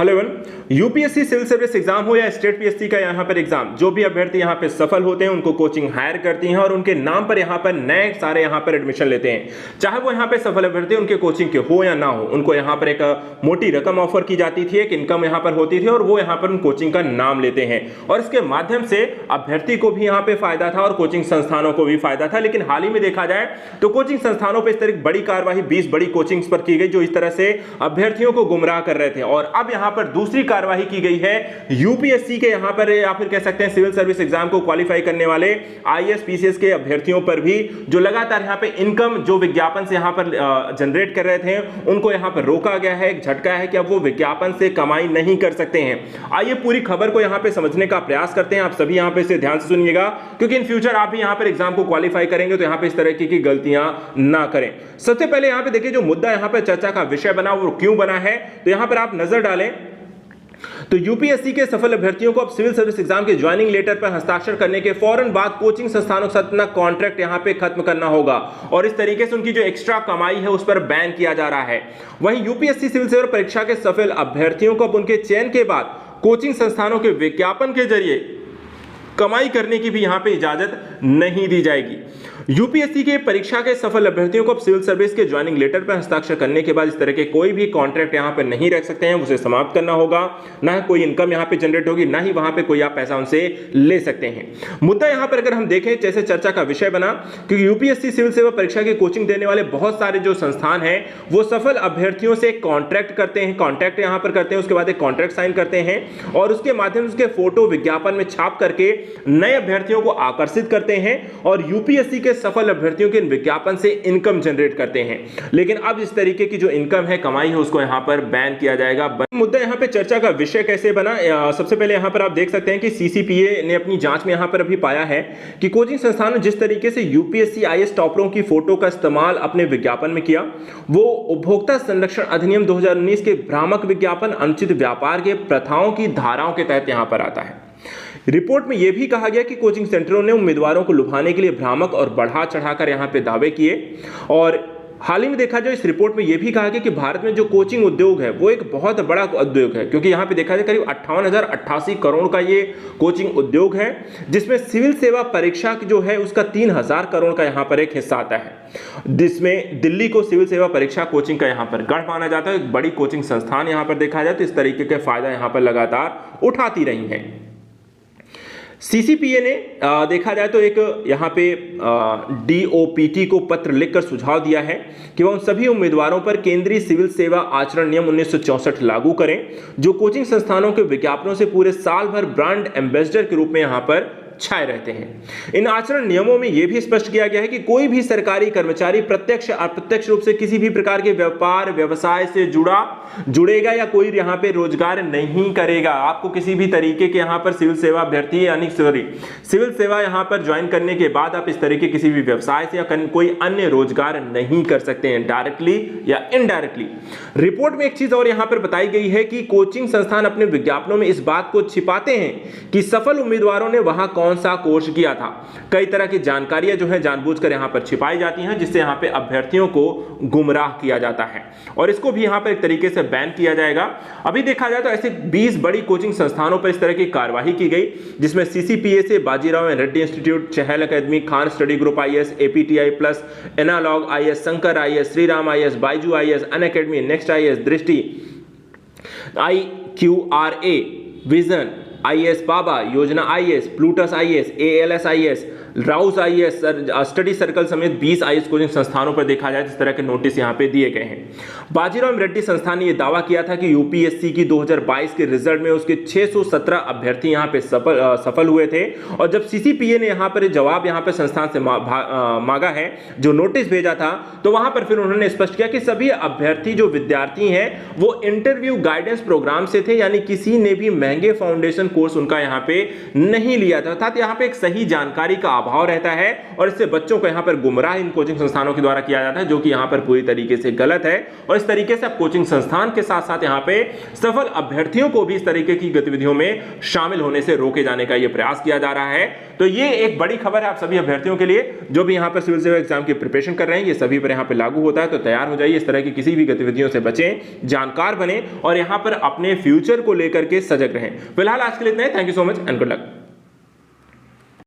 Hello everyone, UPSC civil service exam हो या state PSC का यहाँ पर एग्जाम, जो भी अभ्यर्थी यहाँ पे सफल होते हैं उनको कोचिंग हायर करती हैं और उनके नाम पर यहाँ पर नए सारे यहाँ पर एडमिशन लेते हैं। चाहे वो यहाँ पे सफल अभ्यर्थी उनके कोचिंग के हो या ना हो, उनको यहाँ पर एक मोटी रकम ऑफर की जाती थी, एक इनकम यहाँ पर होती थी और वो यहाँ पर उन कोचिंग का नाम लेते हैं और इसके माध्यम से अभ्यर्थी को भी यहाँ पे फायदा था और कोचिंग संस्थानों को भी फायदा था। लेकिन हाल ही में देखा जाए तो कोचिंग संस्थानों पर इस तरह बड़ी कार्रवाई 20 बड़ी कोचिंग्स पर की गई जो इस तरह से अभ्यर्थियों को गुमराह कर रहे थे। और अब यहाँ पर दूसरी कार्रवाई की गई है यूपीएससी के यहाँ पर या फिर कह सकते हैं सिविल सर्विस एग्जाम को क्वालिफाई करने वाले आईएएस पीसीएस के अभ्यर्थियों पर भी, जो लगातार यहाँ पे इनकम जो विज्ञापन से यहाँ पर जनरेट कर रहे थे उनको यहाँ पर रोका गया है। एक झटका है कि अब वो विज्ञापन से कमाई नहीं कर सकते हैं। आइए पूरी खबर को यहाँ पे समझने का प्रयास करते हैं। आप सभी यहाँ पे इसे ध्यान से सुनिएगा क्योंकि इन फ्यूचर आप भी यहाँ पर एग्जाम को क्वालिफाई करेंगे तो यहाँ पे इस तरह की गलतियां ना करें। सबसे पहले यहाँ पे देखिए जो मुद्दा यहाँ पे चर्चा का विषय बना वो क्यों बना है, तो यहाँ पर आप नजर डालें तो यूपीएससी के सफल अभ्यर्थियों को अब सिविल सर्विस एग्जाम के ज्वाइनिंग लेटर पर हस्ताक्षर करने के फौरन बाद कोचिंग संस्थानों के साथ अपना कॉन्ट्रैक्ट यहां पे खत्म करना होगा और इस तरीके से उनकी जो एक्स्ट्रा कमाई है उस पर बैन किया जा रहा है। वहीं यूपीएससी सिविल सेवा परीक्षा के सफल अभ्यर्थियों को अब उनके चयन के बाद कोचिंग संस्थानों के विज्ञापन के जरिए कमाई करने की भी यहां पे इजाजत नहीं दी जाएगी। यूपीएससी के परीक्षा के सफल अभ्यर्थियों को अब सिविल सर्विस के ज्वाइनिंग लेटर पर हस्ताक्षर करने के बाद इस तरह के कोई भी कॉन्ट्रैक्ट यहां पर नहीं रख सकते हैं, उसे समाप्त करना होगा। ना कोई इनकम यहां पे जनरेट होगी, ना ही वहां पे कोई आप पैसा उनसे ले सकते हैं। मुद्दा यहां पर अगर हम देखें जैसे चर्चा का विषय बना क्योंकि यूपीएससी सिविल सेवा परीक्षा की कोचिंग देने वाले बहुत सारे जो संस्थान हैं वो सफल अभ्यर्थियों से कॉन्ट्रैक्ट करते हैं, कॉन्ट्रैक्ट यहां पर करते हैं, उसके बाद एक कॉन्ट्रैक्ट साइन करते हैं और उसके माध्यम से उसके फोटो विज्ञापन में छाप करके नए अभ्यर्थियों को आकर्षित करते हैं और यूपीएससी के सफल अभ्यर्थियों के विज्ञापन से इनकम जनरेट करते हैं। लेकिन अब इस तरीके की जो इनकम है, कमाई है, उसको यहां पर बैन किया जाएगा। मुद्दा यहां पे चर्चा का विषय कैसे बना, सबसे पहले यहां पर आप देख सकते हैं कि सीसीपीए ने अपनी जांच में यहां पर अभी पाया है कि कोचिंग संस्थान ने जिस तरीके से यूपीएससी आईएएस टॉपरों की फोटो का इस्तेमाल अपने विज्ञापन में किया वो उपभोक्ता संरक्षण अधिनियम 2019 के भ्रामक विज्ञापन अनुचित व्यापार के प्रथाओं की धाराओं के तहत यहां पर आता है। रिपोर्ट में यह भी कहा गया कि कोचिंग सेंटरों ने उम्मीदवारों को लुभाने के लिए भ्रामक और बढ़ा चढ़ाकर यहां पे दावे किए और हाल ही में देखा जाए इस रिपोर्ट में यह भी कहा गया कि भारत में जो कोचिंग उद्योग है वो एक बहुत बड़ा उद्योग है क्योंकि यहां पे देखा जाए करीब 58,088 करोड़ का ये कोचिंग उद्योग है जिसमें सिविल सेवा परीक्षा जो है उसका 3,000 करोड़ का यहां पर एक हिस्सा आता है, जिसमें दिल्ली को सिविल सेवा परीक्षा कोचिंग का यहां पर गढ़ माना जाता है। एक बड़ी कोचिंग संस्थान यहां पर देखा जाए तो इस तरीके के फायदा यहां पर लगातार उठाती रही है। सीसीपीए ने देखा जाए तो एक यहाँ पे डीओपीटी को पत्र लिखकर सुझाव दिया है कि वह उन सभी उम्मीदवारों पर केंद्रीय सिविल सेवा आचरण नियम 1964 लागू करें जो कोचिंग संस्थानों के विज्ञापनों से पूरे साल भर ब्रांड एम्बेसडर के रूप में यहाँ पर छाए रहते हैं। इन आचरण नियमों में यह भी स्पष्ट किया गया है कि कोई भी सरकारी कर्मचारी प्रत्यक्ष अप्रत्यक्ष रूप से किसी भी प्रकार के व्यापार व्यवसाय से जुड़ेगा या कोई यहां पे रोजगार नहीं करेगा। आपको किसी भी तरीके के यहां पर सिविल सेवा अभ्यर्थी यानी सिविल सेवा यहां पर ज्वाइन करने के बाद आप इस तरह के किसी भी व्यवसाय से या कोई अन्य रोजगार नहीं कर सकते हैं, डायरेक्टली या इनडायरेक्टली। रिपोर्ट में एक चीज और यहां पर बताई गई है कि कोचिंग संस्थान अपने विज्ञापनों में इस बात को छिपाते हैं कि सफल उम्मीदवारों ने वहां कौन सा कोर्स किया था। कई तरह की जानकारियां जो है जानबूझकर यहां पर छिपाई जाती हैं जिससे यहां पे अभ्यर्थियों को गुमराह किया जाता है और इसको भी यहां पर एक तरीके से बैन किया जाएगा। अभी देखा जाए तो ऐसे 20 बड़ी कोचिंग संस्थानों पर इस तरह की कार्यवाही की गई जिसमें सीसीपीए से Bajirao and Reddy institute, Chahal academy, Khan study group IAS, APTI plus, analog IAS, Shankar IAS, Shriram IAS, Byju IAS, Unacademy, next IAS, Drishti, IQRA, vision IAS, Baba, Yojana IAS, Plutus IAS, ALS IAS, Rau's IAS, study circle समेत 20 आईएएस कोचिंग संस्थानों पर देखा जाए इस तरह के notice यहां पे दिए गए हैं। बाजीराव रेड्डी संस्थान ने यह दावा किया था कि यूपीएससी की 2022 के रिजल्ट में उसके 617 अभ्यर्थी यहां पे सफल हुए थे और जब सीसीपीए ने यहां पर जवाब यहां पर संस्थान से मांगा है, जो नोटिस भेजा था, तो वहां पर फिर उन्होंने स्पष्ट किया कि सभी अभ्यर्थी जो विद्यार्थी हैं वो इंटरव्यू गाइडेंस प्रोग्राम से थे, यानी किसी ने भी महंगे फाउंडेशन कोर्स उनका यहां पे नहीं लिया था। अर्थात यहां पे एक सही जानकारी का अभाव रहता है और इससे बच्चों को यहाँ पर गुमराह इन कोचिंग संस्थानों के द्वारा किया जाता है, जो कि यहाँ पर पूरी तरीके से गलत है। और इस तरीके से अब कोचिंग संस्थान के साथ साथ यहाँ पे सफल अभ्यर्थियों को भी इस तरीके की गतिविधियों में शामिल होने से रोके जाने का ये प्रयास किया जा रहा है। तो ये एक बड़ी खबर है आप सभी अभ्यर्थियों के लिए जो भी यहाँ पर सिविल सर्विस एग्जाम की प्रिपरेशन कर रहे हैं, ये सभी पर यहाँ पे लागू होता है। तो तैयार हो जाइए, इस तरह की किसी भी गतिविधियों से बचें, जानकार बने और यहाँ पर अपने फ्यूचर को लेकर के सजग रहें। फिलहाल आज के लिए इतना ही। Thank you so much and good luck.